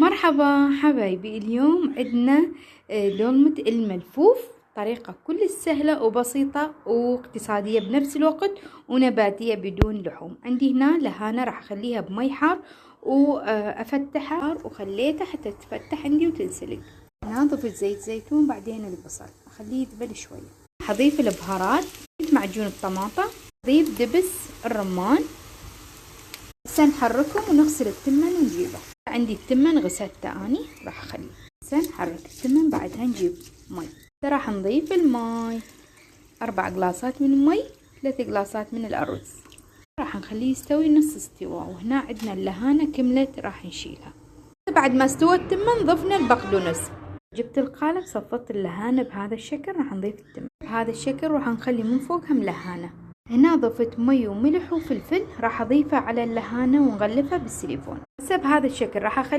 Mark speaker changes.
Speaker 1: مرحبا حبايبي، اليوم عندنا دولمة الملفوف، طريقة كل سهلة وبسيطة واقتصادية بنفس الوقت ونباتية بدون لحوم. عندي هنا لهانة راح اخليها بمي حار وافتحها وخليتها حتى تفتح عندي وتنسلق. هنا ضفت زيت زيتون، بعدين البصل اخليه يذبل شوية. حضيف البهارات، معجون الطماطة، ضيف دبس الرمان. هسه نحركهم ونغسل التمن ونجيبه. عندي التمن غسلته اني، راح اخليه. هسه نحرك التمن، بعدها نجيب مي. هسه راح نضيف الماي، 4 قلاصات من المي، 3 قلاصات من الارز. راح نخليه يستوي نص استواء. وهنا عندنا اللهانة كملت، راح نشيلها. بعد ما استوى التمن ضفنا البقدونس. جبت القالب، صفت اللهانة بهذا الشكل، راح نضيف التمن بهذا الشكل، راح نخلي من فوقها ملهانة. هنا ضفت مي وملح وفلفل، راح اضيفها على اللهانة ونغلفها بالسيليفون. هسه بهذا الشكل راح اخلي